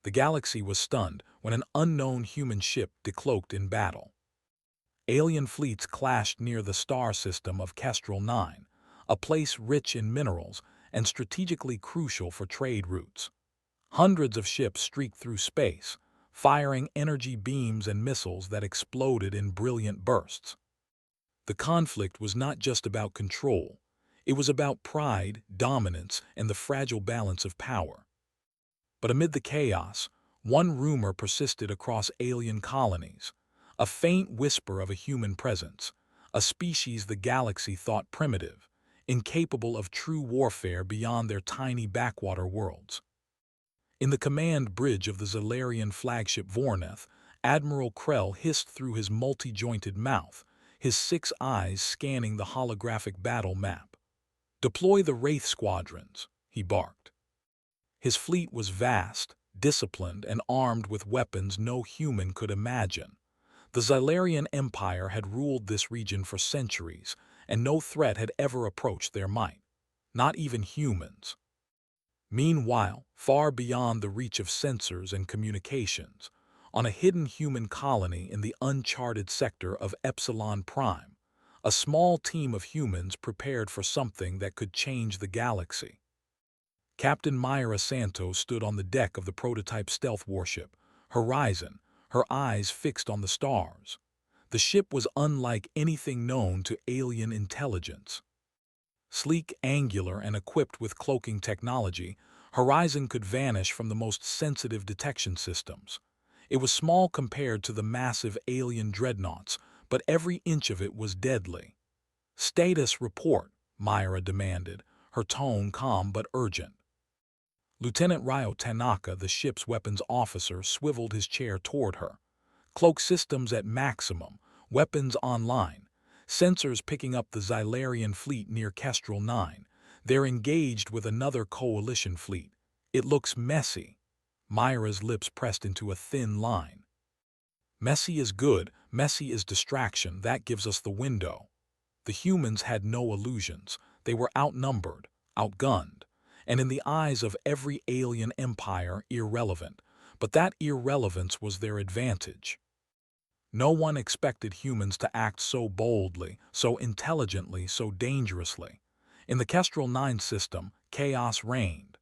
The galaxy was stunned when an unknown human ship decloaked in battle. Alien fleets clashed near the star system of Kestrel 9, a place rich in minerals and strategically crucial for trade routes. Hundreds of ships streaked through space, firing energy beams and missiles that exploded in brilliant bursts. The conflict was not just about control. It was about pride, dominance, and the fragile balance of power. But amid the chaos, one rumor persisted across alien colonies, a faint whisper of a human presence, a species the galaxy thought primitive, incapable of true warfare beyond their tiny backwater worlds. In the command bridge of the Zalarian flagship Vorneth, Admiral Krell hissed through his multi-jointed mouth, his 6 eyes scanning the holographic battle map. "Deploy the Wraith squadrons," he barked. His fleet was vast, disciplined, and armed with weapons no human could imagine. The Zalarian Empire had ruled this region for centuries, and no threat had ever approached their might, not even humans. Meanwhile, far beyond the reach of sensors and communications, on a hidden human colony in the uncharted sector of Epsilon Prime, a small team of humans prepared for something that could change the galaxy. Captain Myra Santos stood on the deck of the prototype stealth warship, Horizon, her eyes fixed on the stars. The ship was unlike anything known to alien intelligence. Sleek, angular, and equipped with cloaking technology, Horizon could vanish from the most sensitive detection systems. It was small compared to the massive alien dreadnoughts, but every inch of it was deadly. "Status report," Myra demanded, her tone calm but urgent. Lieutenant Ryo Tanaka, the ship's weapons officer, swiveled his chair toward her. "Cloak systems at maximum, weapons online, sensors picking up the Zalarian fleet near Kestrel 9. They're engaged with another coalition fleet. It looks messy." Myra's lips pressed into a thin line. "Messy is good, messy is distraction, that gives us the window." The humans had no illusions. They were outnumbered, outgunned, and in the eyes of every alien empire, irrelevant. But that irrelevance was their advantage. No one expected humans to act so boldly, so intelligently, so dangerously. In the Kestrel 9 system, chaos reigned.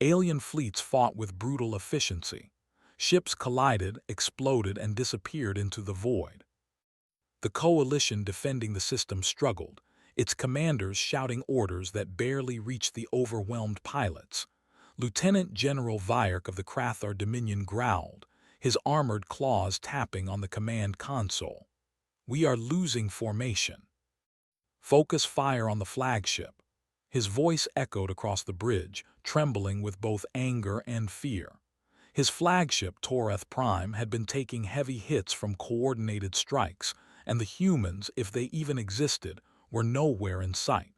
Alien fleets fought with brutal efficiency. Ships collided, exploded, and disappeared into the void. The coalition defending the system struggled, its commanders shouting orders that barely reached the overwhelmed pilots. Lieutenant General Vyerk of the Krathar Dominion growled, his armored claws tapping on the command console. "We are losing formation. Focus fire on the flagship." His voice echoed across the bridge, trembling with both anger and fear. His flagship, Toreth Prime, had been taking heavy hits from coordinated strikes, and the humans, if they even existed, were nowhere in sight.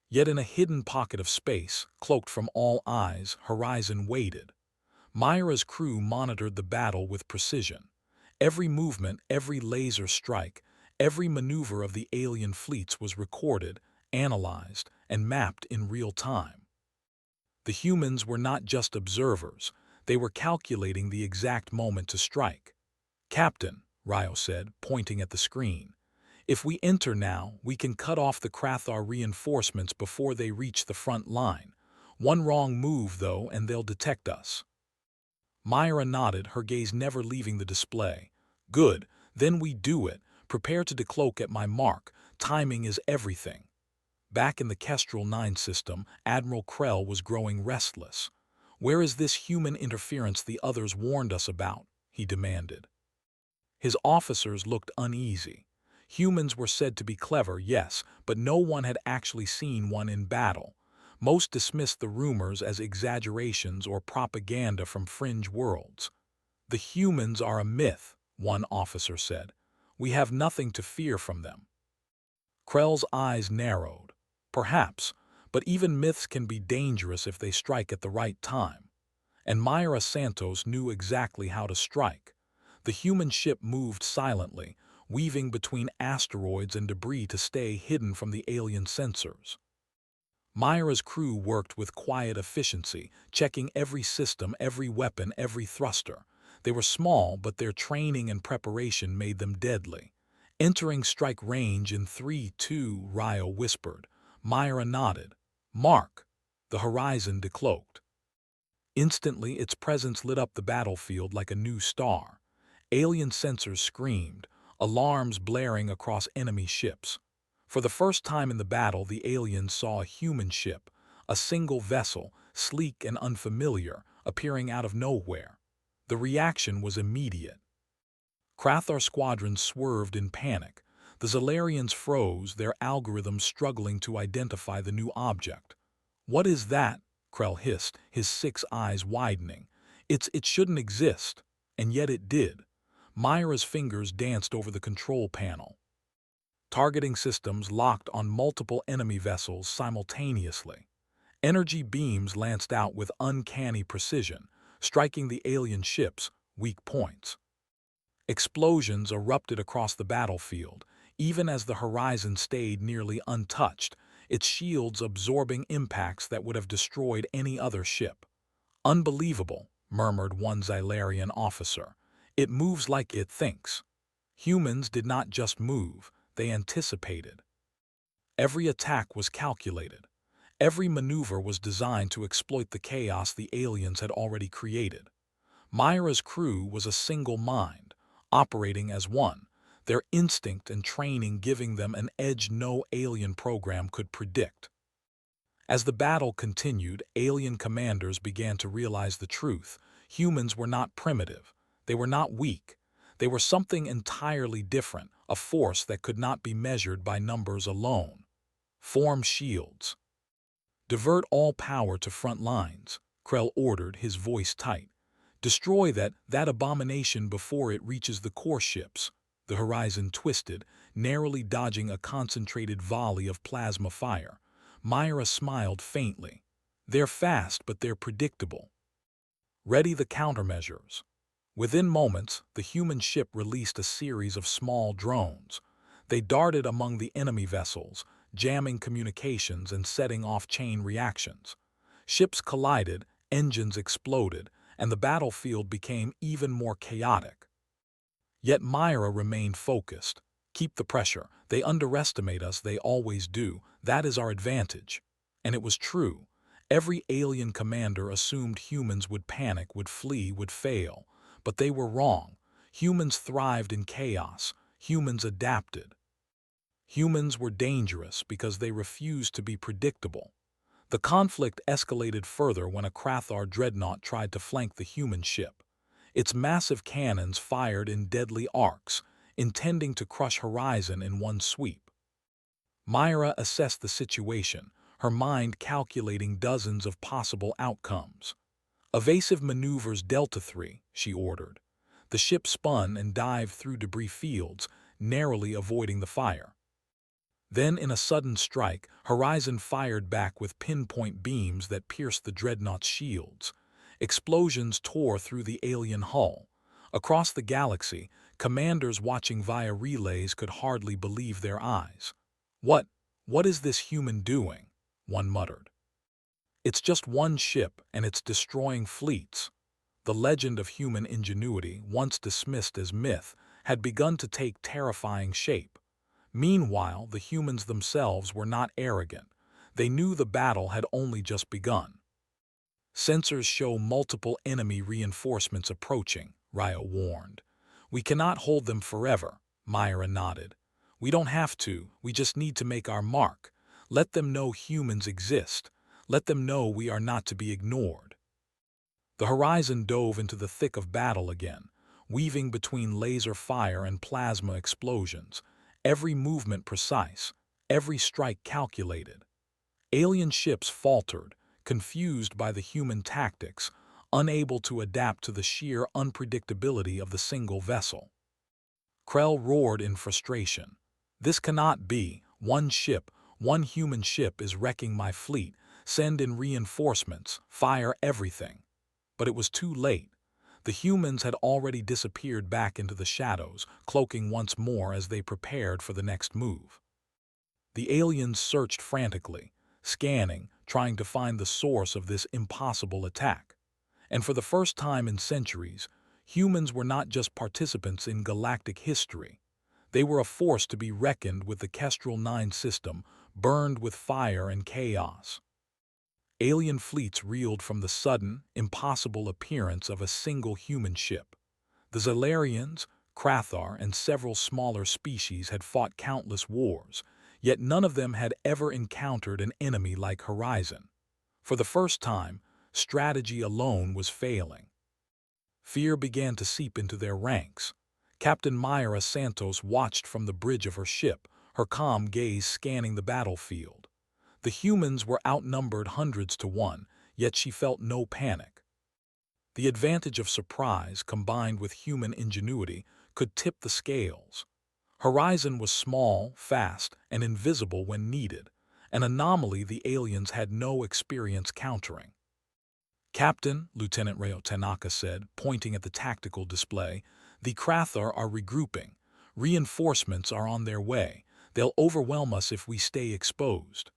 Yet in a hidden pocket of space, cloaked from all eyes, Horizon waited. Myra's crew monitored the battle with precision. Every movement, every laser strike, every maneuver of the alien fleets was recorded, analyzed, and mapped in real time. The humans were not just observers, they were calculating the exact moment to strike. "Captain," Ryo said, pointing at the screen, "if we enter now, we can cut off the Krathar reinforcements before they reach the front line. One wrong move, though, and they'll detect us." Myra nodded, her gaze never leaving the display. "Good, then we do it. Prepare to decloak at my mark. Timing is everything." Back in the Kestrel 9 system, Admiral Krell was growing restless. "Where is this human interference the others warned us about?" he demanded. His officers looked uneasy. Humans were said to be clever, yes, but no one had actually seen one in battle. Most dismissed the rumors as exaggerations or propaganda from fringe worlds. "The humans are a myth," one officer said. "We have nothing to fear from them." Krell's eyes narrowed. "Perhaps, but even myths can be dangerous if they strike at the right time." And Myra Santos knew exactly how to strike. The human ship moved silently, weaving between asteroids and debris to stay hidden from the alien sensors. Myra's crew worked with quiet efficiency, checking every system, every weapon, every thruster. They were small, but their training and preparation made them deadly. Entering strike range in 3-2, Ryo whispered. Myra nodded. Mark! The horizon decloaked. Instantly, its presence lit up the battlefield like a new star. Alien sensors screamed, alarms blaring across enemy ships. For the first time in the battle, the aliens saw a human ship, a single vessel, sleek and unfamiliar, appearing out of nowhere. The reaction was immediate. Krathar squadrons swerved in panic. The Zalarians froze, their algorithms struggling to identify the new object. "What is that?" Krell hissed, his 6 eyes widening. It shouldn't exist." And yet it did. Myra's fingers danced over the control panel. Targeting systems locked on multiple enemy vessels simultaneously. Energy beams lanced out with uncanny precision, striking the alien ship's weak points. Explosions erupted across the battlefield, even as the horizon stayed nearly untouched, its shields absorbing impacts that would have destroyed any other ship. "Unbelievable," murmured one Xylarian officer. "It moves like it thinks." Humans did not just move, they anticipated. Every attack was calculated. Every maneuver was designed to exploit the chaos the aliens had already created. Myra's crew was a single mind, operating as one, their instinct and training giving them an edge no alien program could predict. As the battle continued, alien commanders began to realize the truth. Humans were not primitive. They were not weak. They were something entirely different, a force that could not be measured by numbers alone. "Form shields. Divert all power to front lines," Krell ordered, his voice tight. "Destroy that abomination before it reaches the core ships." The horizon twisted, narrowly dodging a concentrated volley of plasma fire. Myra smiled faintly. "They're fast, but they're predictable. Ready the countermeasures." Within moments, the human ship released a series of small drones. They darted among the enemy vessels, jamming communications and setting off chain reactions. Ships collided, engines exploded, and the battlefield became even more chaotic. Yet Myra remained focused. "Keep the pressure. They underestimate us, they always do. That is our advantage." And it was true. Every alien commander assumed humans would panic, would flee, would fail. But they were wrong. Humans thrived in chaos. Humans adapted. Humans were dangerous because they refused to be predictable. The conflict escalated further when a Krathar dreadnought tried to flank the human ship. Its massive cannons fired in deadly arcs, intending to crush Horizon in one sweep. Myra assessed the situation, her mind calculating dozens of possible outcomes. "Evasive maneuvers Delta 3, she ordered. The ship spun and dived through debris fields, narrowly avoiding the fire. Then, in a sudden strike, Horizon fired back with pinpoint beams that pierced the dreadnought's shields. Explosions tore through the alien hull. Across the galaxy, commanders watching via relays could hardly believe their eyes. What is this human doing?" one muttered. "It's just one ship, and it's destroying fleets." The legend of human ingenuity, once dismissed as myth, had begun to take terrifying shape. Meanwhile, the humans themselves were not arrogant. They knew the battle had only just begun. "Sensors show multiple enemy reinforcements approaching," Ryo warned. "We cannot hold them forever," Myra nodded. "We don't have to, we just need to make our mark. Let them know humans exist. Let them know we are not to be ignored." The horizon dove into the thick of battle again, weaving between laser fire and plasma explosions, every movement precise, every strike calculated. Alien ships faltered, confused by the human tactics, unable to adapt to the sheer unpredictability of the single vessel. Krell roared in frustration. "This cannot be. One human ship is wrecking my fleet. Send in reinforcements, fire everything." But it was too late. The humans had already disappeared back into the shadows, cloaking once more as they prepared for the next move. The aliens searched frantically. scanning, trying to find the source of this impossible attack. And for the first time in centuries, humans were not just participants in galactic history. They were a force to be reckoned with. The Kestrel 9 system burned with fire and chaos. Alien fleets reeled from the sudden, impossible appearance of a single human ship. The Zalarians, Krathar, and several smaller species had fought countless wars, yet none of them had ever encountered an enemy like Horizon. For the first time, strategy alone was failing. Fear began to seep into their ranks. Captain Myra Santos watched from the bridge of her ship, her calm gaze scanning the battlefield. The humans were outnumbered hundreds to one, yet she felt no panic. The advantage of surprise combined with human ingenuity could tip the scales. Horizon was small, fast, and invisible when needed, an anomaly the aliens had no experience countering. "Captain," Lieutenant Ryo Tanaka said, pointing at the tactical display, "the Krathar are regrouping. Reinforcements are on their way. They'll overwhelm us if we stay exposed."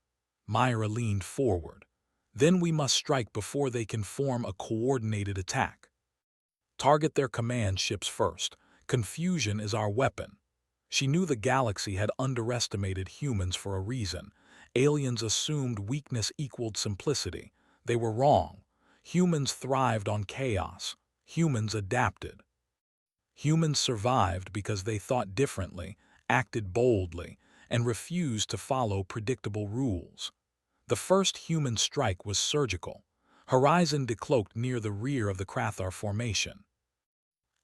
Myra leaned forward. "Then we must strike before they can form a coordinated attack. Target their command ships first. Confusion is our weapon." She knew the galaxy had underestimated humans for a reason. Aliens assumed weakness equaled simplicity. They were wrong. Humans thrived on chaos. Humans adapted. Humans survived because they thought differently, acted boldly, and refused to follow predictable rules. The first human strike was surgical. Horizon decloaked near the rear of the Krathar formation.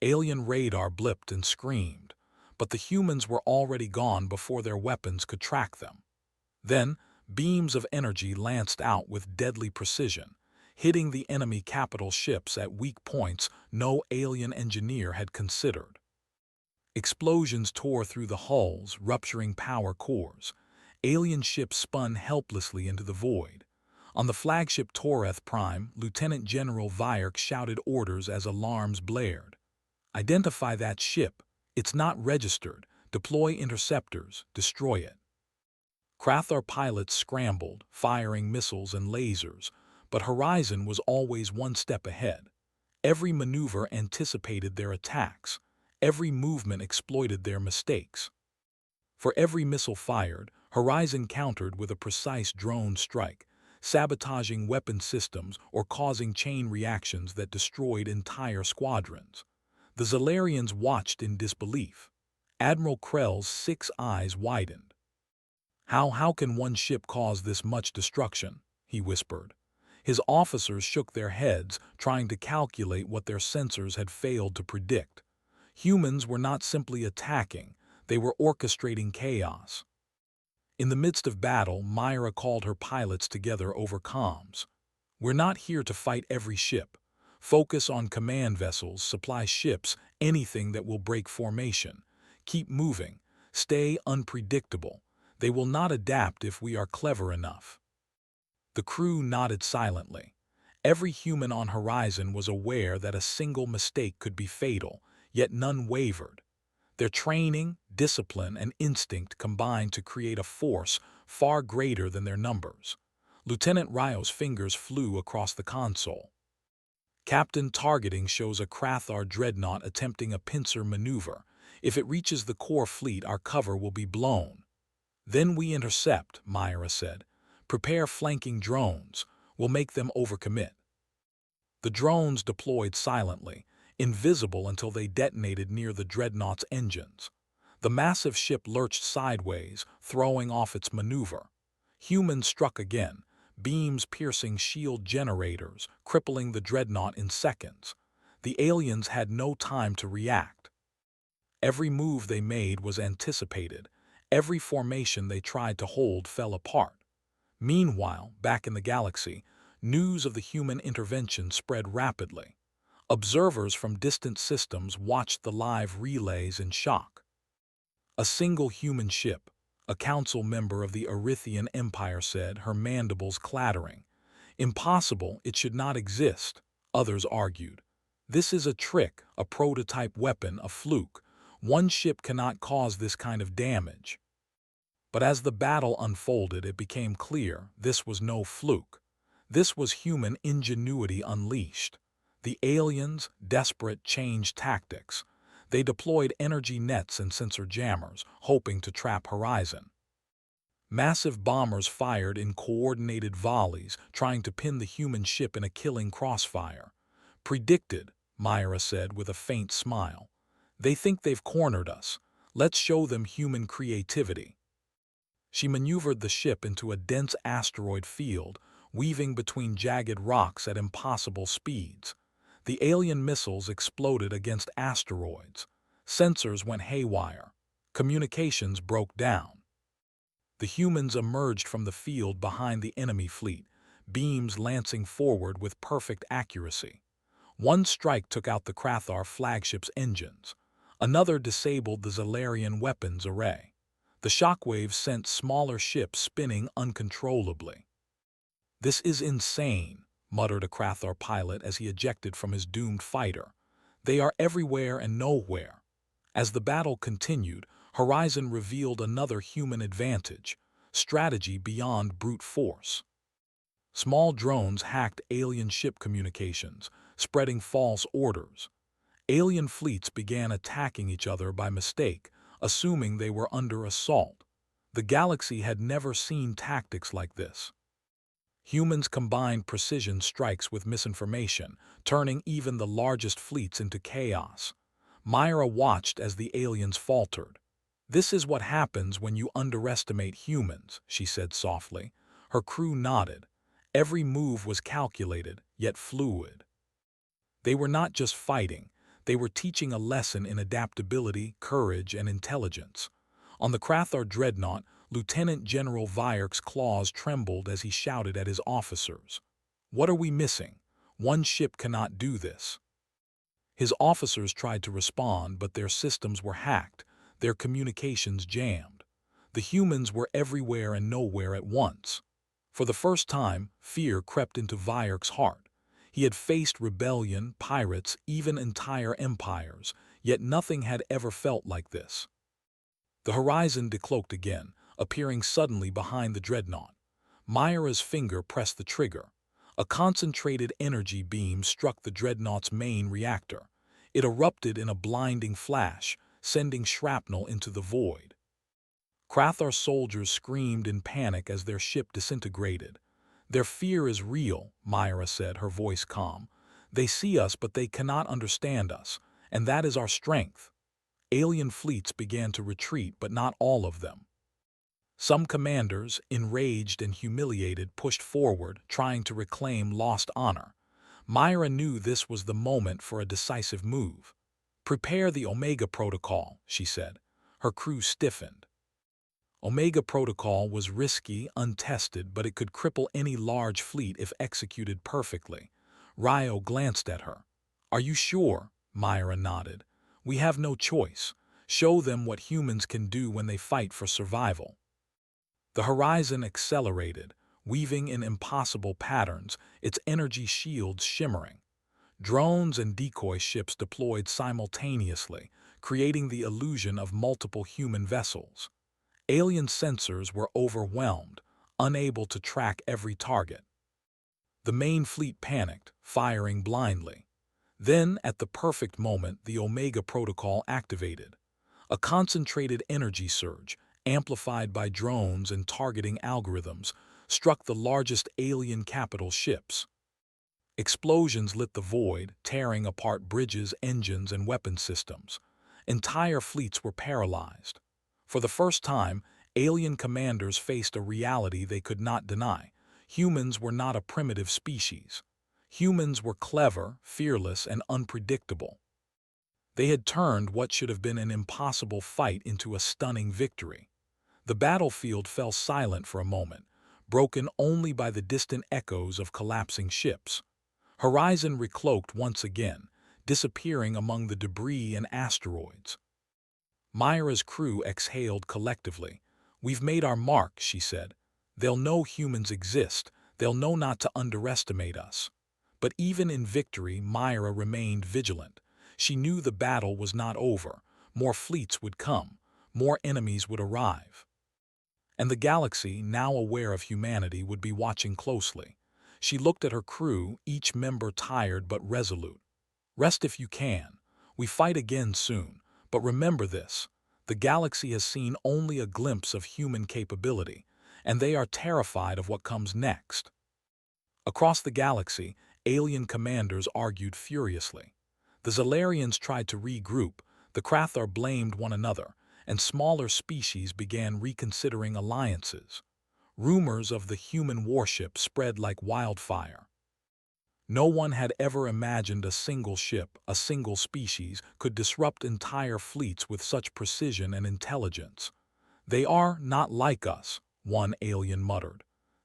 Alien radar blipped and screamed, but the humans were already gone before their weapons could track them. Then, beams of energy lanced out with deadly precision, hitting the enemy capital ships at weak points no alien engineer had considered. Explosions tore through the hulls, rupturing power cores. Alien ships spun helplessly into the void. On the flagship Toreth Prime, Lieutenant General Vyerk shouted orders as alarms blared. "Identify that ship. It's not registered. Deploy interceptors. Destroy it." Krathar pilots scrambled, firing missiles and lasers, but Horizon was always one step ahead. Every maneuver anticipated their attacks. Every movement exploited their mistakes. For every missile fired, Horizon countered with a precise drone strike, sabotaging weapon systems or causing chain reactions that destroyed entire squadrons. The Zalarians watched in disbelief. Admiral Krell's 6 eyes widened. How can one ship cause this much destruction?" he whispered. His officers shook their heads, trying to calculate what their sensors had failed to predict. Humans were not simply attacking, they were orchestrating chaos. In the midst of battle, Myra called her pilots together over comms. "We're not here to fight every ship. Focus on command vessels, supply ships, anything that will break formation. Keep moving. Stay unpredictable. They will not adapt if we are clever enough." The crew nodded silently. Every human on Horizon was aware that a single mistake could be fatal, yet none wavered. Their training, discipline, and instinct combined to create a force far greater than their numbers. Lieutenant Ryo's fingers flew across the console. "Captain, targeting shows a Krathar dreadnought attempting a pincer maneuver. If it reaches the core fleet, our cover will be blown." "Then we intercept," Myra said. "Prepare flanking drones. We'll make them overcommit." The drones deployed silently, invisible until they detonated near the dreadnought's engines. The massive ship lurched sideways, throwing off its maneuver. Humans struck again, beams piercing shield generators, crippling the dreadnought in seconds. The aliens had no time to react. Every move they made was anticipated. Every formation they tried to hold fell apart. Meanwhile, back in the galaxy, news of the human intervention spread rapidly. Observers from distant systems watched the live relays in shock. "A single human ship," a council member of the Erythian Empire said, her mandibles clattering. "Impossible, it should not exist," others argued. "This is a trick, a prototype weapon, a fluke. One ship cannot cause this kind of damage." But as the battle unfolded, it became clear this was no fluke. This was human ingenuity unleashed. The aliens, desperate, changed tactics. They deployed energy nets and sensor jammers, hoping to trap Horizon. Massive bombers fired in coordinated volleys, trying to pin the human ship in a killing crossfire. Predicted, Myra said with a faint smile. They think they've cornered us. Let's show them human creativity. She maneuvered the ship into a dense asteroid field, weaving between jagged rocks at impossible speeds. The alien missiles exploded against asteroids. Sensors went haywire. Communications broke down. The humans emerged from the field behind the enemy fleet, beams lancing forward with perfect accuracy. One strike took out the Krathar flagship's engines. Another disabled the Zalarian weapons array. The shockwaves sent smaller ships spinning uncontrollably. "This is insane," muttered a Krathar pilot as he ejected from his doomed fighter. "They are everywhere and nowhere." As the battle continued, Horizon revealed another human advantage: strategy beyond brute force. Small drones hacked alien ship communications, spreading false orders. Alien fleets began attacking each other by mistake, assuming they were under assault. The galaxy had never seen tactics like this. Humans combined precision strikes with misinformation, turning even the largest fleets into chaos. Myra watched as the aliens faltered. "This is what happens when you underestimate humans," she said softly. Her crew nodded. Every move was calculated, yet fluid. They were not just fighting, they were teaching a lesson in adaptability, courage, and intelligence. On the Krathar dreadnought, Lieutenant General Vyerk's claws trembled as he shouted at his officers. "What are we missing? One ship cannot do this." His officers tried to respond, but their systems were hacked, their communications jammed. The humans were everywhere and nowhere at once. For the first time, fear crept into Vyerk's heart. He had faced rebellion, pirates, even entire empires, yet nothing had ever felt like this. The Horizon decloaked again, appearing suddenly behind the dreadnought. Myra's finger pressed the trigger. A concentrated energy beam struck the dreadnought's main reactor. It erupted in a blinding flash, sending shrapnel into the void. Krathar soldiers screamed in panic as their ship disintegrated. "Their fear is real," Myra said, her voice calm. "They see us, but they cannot understand us, and that is our strength." Alien fleets began to retreat, but not all of them. Some commanders, enraged and humiliated, pushed forward, trying to reclaim lost honor. Myra knew this was the moment for a decisive move. "Prepare the Omega Protocol," she said. Her crew stiffened. Omega Protocol was risky, untested, but it could cripple any large fleet if executed perfectly. Ryo glanced at her. "Are you sure?" Myra nodded. "We have no choice. Show them what humans can do when they fight for survival." The Horizon accelerated, weaving in impossible patterns, its energy shields shimmering. Drones and decoy ships deployed simultaneously, creating the illusion of multiple human vessels. Alien sensors were overwhelmed, unable to track every target. The main fleet panicked, firing blindly. Then, at the perfect moment, the Omega Protocol activated. A concentrated energy surge, amplified by drones and targeting algorithms, struck the largest alien capital ships. Explosions lit the void, tearing apart bridges, engines, and weapon systems. Entire fleets were paralyzed. For the first time, alien commanders faced a reality they could not deny. Humans were not a primitive species. Humans were clever, fearless, and unpredictable. They had turned what should have been an impossible fight into a stunning victory. The battlefield fell silent for a moment, broken only by the distant echoes of collapsing ships. Horizon recloaked once again, disappearing among the debris and asteroids. Myra's crew exhaled collectively. "We've made our mark," she said. "They'll know humans exist. They'll know not to underestimate us." But even in victory, Myra remained vigilant. She knew the battle was not over. More fleets would come. More enemies would arrive. And the galaxy, now aware of humanity, would be watching closely. She looked at her crew, each member tired but resolute. Rest if you can. We fight again soon. But remember this. The galaxy has seen only a glimpse of human capability, and they are terrified of what comes next. Across the galaxy, alien commanders argued furiously. The Zalarians tried to regroup, the Krathar blamed one another, and smaller species began reconsidering alliances. Rumors of the human warship spread like wildfire. No one had ever imagined a single ship, a single species, could disrupt entire fleets with such precision and intelligence. They are not like us, one alien muttered.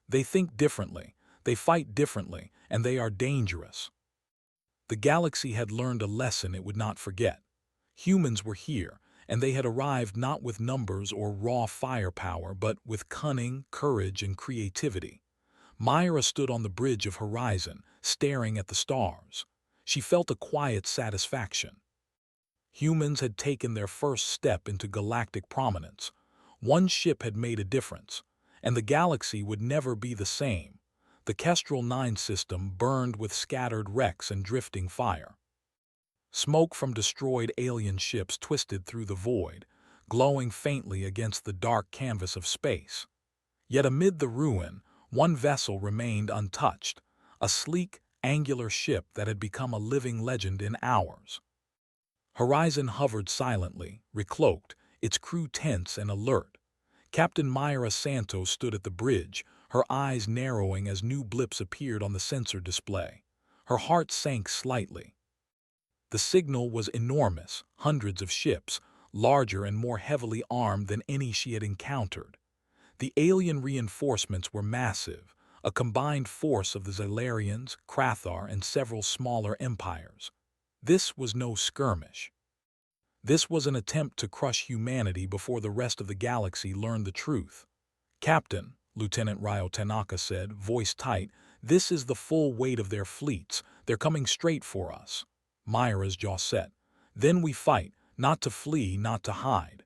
They think differently, they fight differently, and they are dangerous. The galaxy had learned a lesson it would not forget. Humans were here, and they had arrived not with numbers or raw firepower, but with cunning, courage, and creativity. Myra stood on the bridge of Horizon, staring at the stars. She felt a quiet satisfaction. Humans had taken their first step into galactic prominence. One ship had made a difference, and the galaxy would never be the same. The Kestrel 9 system burned with scattered wrecks and drifting fire. Smoke from destroyed alien ships twisted through the void, glowing faintly against the dark canvas of space. Yet amid the ruin, one vessel remained untouched, a sleek, angular ship that had become a living legend in hours. Horizon hovered silently, recloaked, its crew tense and alert. Captain Myra Santos stood at the bridge, her eyes narrowing as new blips appeared on the sensor display. Her heart sank slightly. The signal was enormous, hundreds of ships, larger and more heavily armed than any she had encountered. The alien reinforcements were massive, a combined force of the Zalarians, Krathar, and several smaller empires. This was no skirmish. This was an attempt to crush humanity before the rest of the galaxy learned the truth. "Captain," Lieutenant Ryo Tanaka said, voice tight, "this is the full weight of their fleets. They're coming straight for us." Myra's jaw set. "Then we fight, not to flee, not to hide.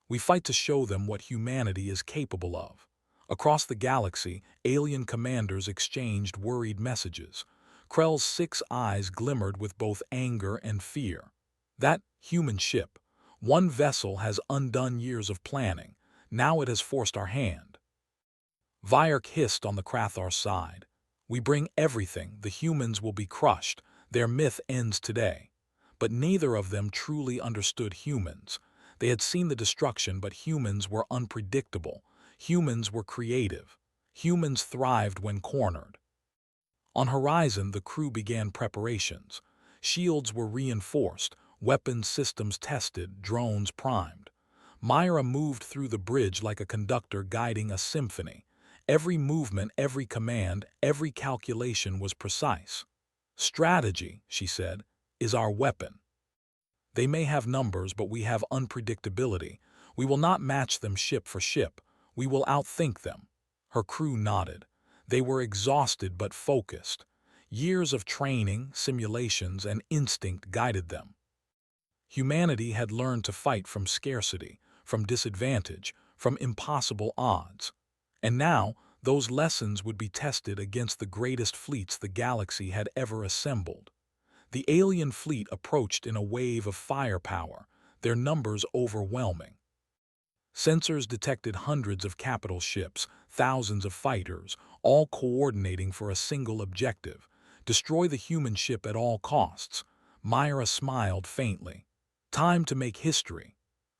We fight to show them what humanity is capable of." Across the galaxy, alien commanders exchanged worried messages. Krell's 6 eyes glimmered with both anger and fear. That human ship, one vessel, has undone years of planning. Now it has forced our hand. Vyark hissed on the Krathar side. "We bring everything, the humans will be crushed. Their myth ends today." But neither of them truly understood humans. They had seen the destruction, but humans were unpredictable. Humans were creative. Humans thrived when cornered. On Horizon, the crew began preparations. Shields were reinforced, weapons systems tested, drones primed. Myra moved through the bridge like a conductor guiding a symphony. Every movement, every command, every calculation was precise. "Strategy," she said, "is our weapon. They may have numbers, but we have unpredictability. We will not match them ship for ship. We will outthink them." Her crew nodded. They were exhausted but focused. Years of training, simulations, and instinct guided them. Humanity had learned to fight from scarcity, from disadvantage, from impossible odds. And now, those lessons would be tested against the greatest fleets the galaxy had ever assembled. The alien fleet approached in a wave of firepower, their numbers overwhelming. Sensors detected hundreds of capital ships, thousands of fighters, all coordinating for a single objective: destroy the human ship at all costs. Myra smiled faintly. Time to make history.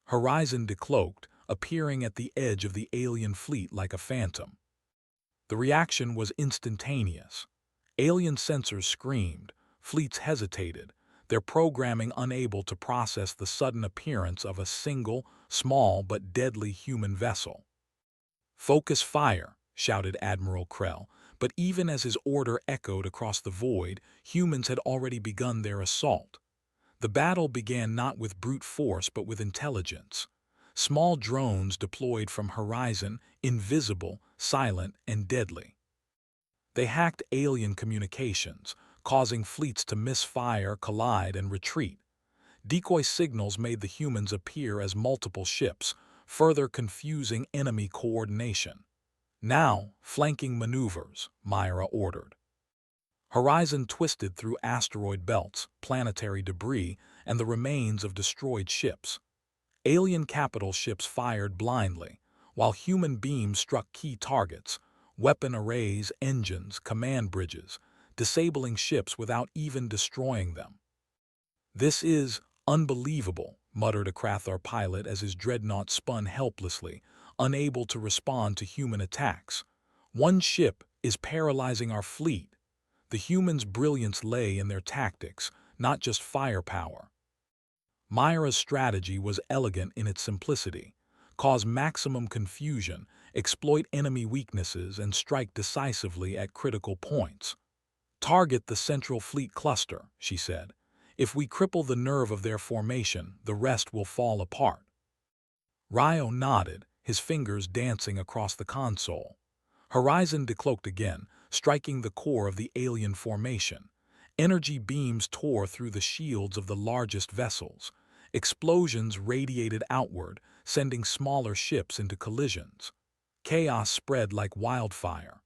Horizon decloaked, appearing at the edge of the alien fleet like a phantom. The reaction was instantaneous. Alien sensors screamed, fleets hesitated, their programming unable to process the sudden appearance of a single, small but deadly human vessel. "Focus fire," shouted Admiral Krell, but even as his order echoed across the void, humans had already begun their assault. The battle began not with brute force but with intelligence. Small drones deployed from Horizon, invisible, silent, and deadly. They hacked alien communications, causing fleets to misfire, collide, and retreat. Decoy signals made the humans appear as multiple ships, further confusing enemy coordination. "Now, flanking maneuvers," Myra ordered. Horizon twisted through asteroid belts, planetary debris, and the remains of destroyed ships. Alien capital ships fired blindly, while human beams struck key targets, weapon arrays, engines, command bridges, disabling ships without even destroying them. "This is unbelievable," muttered a Krathar pilot as his dreadnought spun helplessly, unable to respond to human attacks. "One ship is paralyzing our fleet." The humans' brilliance lay in their tactics, not just firepower. Myra's strategy was elegant in its simplicity: cause maximum confusion, exploit enemy weaknesses, and strike decisively at critical points. "Target the central fleet cluster," she said. "If we cripple the nerve of their formation, the rest will fall apart." Ryo nodded, his fingers dancing across the console. Horizon decloaked again, striking the core of the alien formation. Energy beams tore through the shields of the largest vessels. Explosions radiated outward, sending smaller ships into collisions. Chaos spread like wildfire.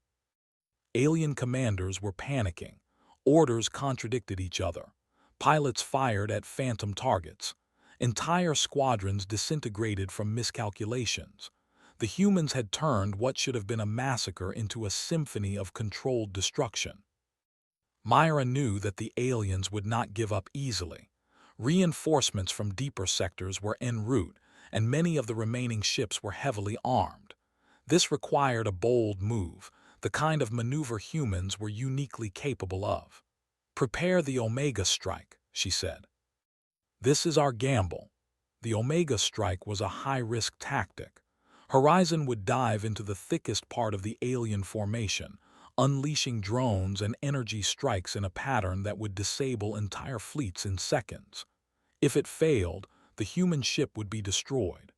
Alien commanders were panicking. Orders contradicted each other. Pilots fired at phantom targets. Entire squadrons disintegrated from miscalculations. The humans had turned what should have been a massacre into a symphony of controlled destruction. Myra knew that the aliens would not give up easily. Reinforcements from deeper sectors were en route, and many of the remaining ships were heavily armed. This required a bold move, the kind of maneuver humans were uniquely capable of. "Prepare the Omega Strike," she said. "This is our gamble." The Omega Strike was a high-risk tactic. Horizon would dive into the thickest part of the alien formation, unleashing drones and energy strikes in a pattern that would disable entire fleets in seconds. If it failed, the human ship would be destroyed.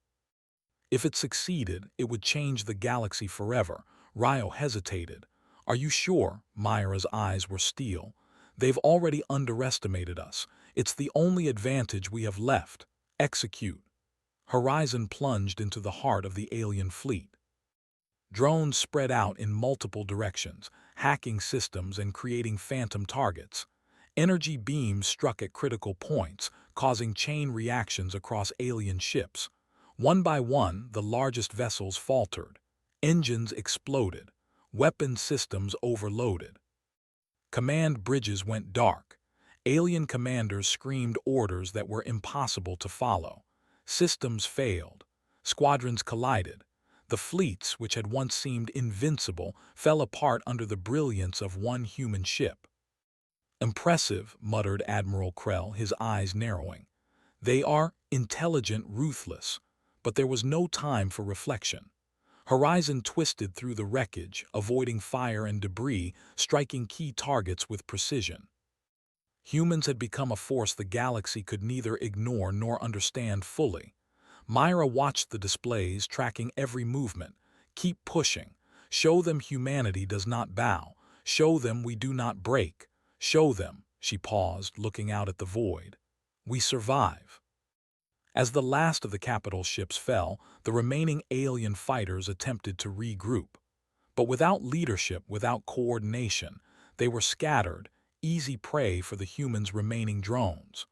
If it succeeded, it would change the galaxy forever. Ryo hesitated. "Are you sure?" Myra's eyes were steel. "They've already underestimated us. It's the only advantage we have left. Execute." Horizon plunged into the heart of the alien fleet. Drones spread out in multiple directions, hacking systems and creating phantom targets. Energy beams struck at critical points, causing chain reactions across alien ships. One by one, the largest vessels faltered. Engines exploded. Weapon systems overloaded. Command bridges went dark. Alien commanders screamed orders that were impossible to follow. Systems failed. Squadrons collided. The fleets, which had once seemed invincible, fell apart under the brilliance of one human ship. "Impressive," muttered Admiral Krell, his eyes narrowing. "They are intelligent, ruthless." But there was no time for reflection. Horizon twisted through the wreckage, avoiding fire and debris, striking key targets with precision. Humans had become a force the galaxy could neither ignore nor understand fully. Myra watched the displays, tracking every movement. "Keep pushing. Show them humanity does not bow. Show them we do not break. Show them," she paused, looking out at the void, "we survive." As the last of the capital ships fell, the remaining alien fighters attempted to regroup. But without leadership, without coordination, they were scattered, easy prey for the humans' remaining drones.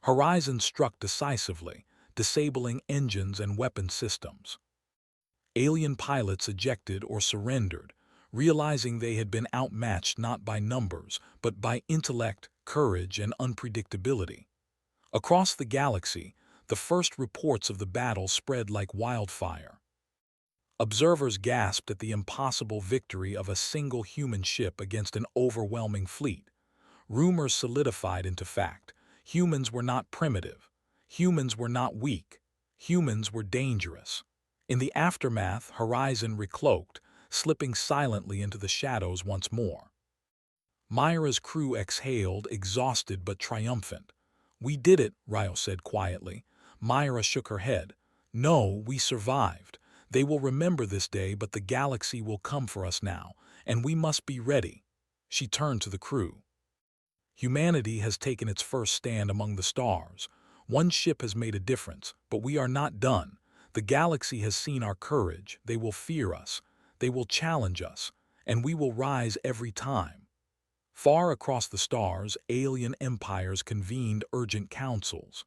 Horizon struck decisively, disabling engines and weapon systems. Alien pilots ejected or surrendered, realizing they had been outmatched not by numbers, but by intellect, courage, and unpredictability. Across the galaxy, the first reports of the battle spread like wildfire. Observers gasped at the impossible victory of a single human ship against an overwhelming fleet. Rumors solidified into fact. Humans were not primitive. Humans were not weak. Humans were dangerous. In the aftermath, Horizon recloaked, slipping silently into the shadows once more. Myra's crew exhaled, exhausted but triumphant. "We did it," Ryo said quietly. Myra shook her head. "No, we survived. They will remember this day, but the galaxy will come for us now, and we must be ready." She turned to the crew. "Humanity has taken its first stand among the stars. One ship has made a difference, but we are not done. The galaxy has seen our courage, they will fear us, they will challenge us, and we will rise every time. Far across the stars, alien empires convened urgent councils.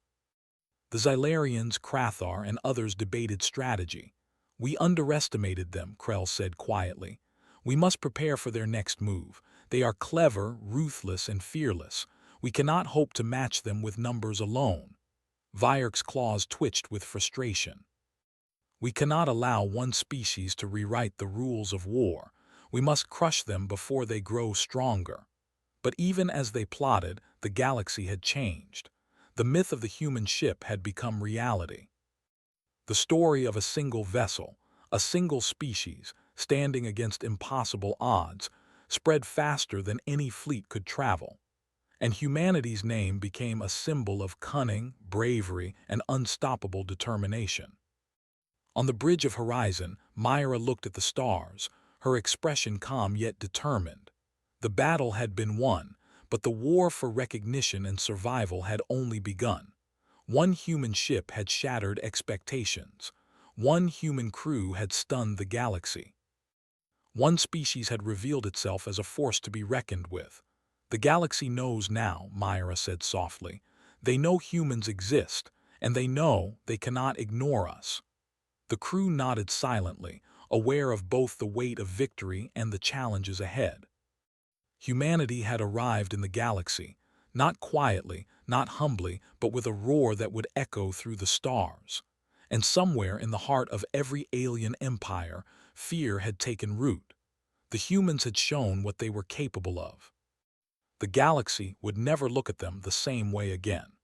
The Xylarians, Krathar, and others debated strategy. We underestimated them, Krell said quietly. We must prepare for their next move. They are clever, ruthless, and fearless. We cannot hope to match them with numbers alone. Vyerk's claws twitched with frustration. We cannot allow one species to rewrite the rules of war. We must crush them before they grow stronger. But even as they plotted, the galaxy had changed. The myth of the human ship had become reality. The story of a single vessel, a single species, standing against impossible odds, spread faster than any fleet could travel. And humanity's name became a symbol of cunning, bravery, and unstoppable determination. On the bridge of horizon, Myra looked at the stars, her expression calm yet determined. The battle had been won, but the war for recognition and survival had only begun. One human ship had shattered expectations. One human crew had stunned the galaxy. One species had revealed itself as a force to be reckoned with. The galaxy knows now, Myra said softly. They know humans exist, and they know they cannot ignore us. The crew nodded silently, aware of both the weight of victory and the challenges ahead. Humanity had arrived in the galaxy, not quietly, not humbly, but with a roar that would echo through the stars. And somewhere in the heart of every alien empire, fear had taken root. The humans had shown what they were capable of. The galaxy would never look at them the same way again.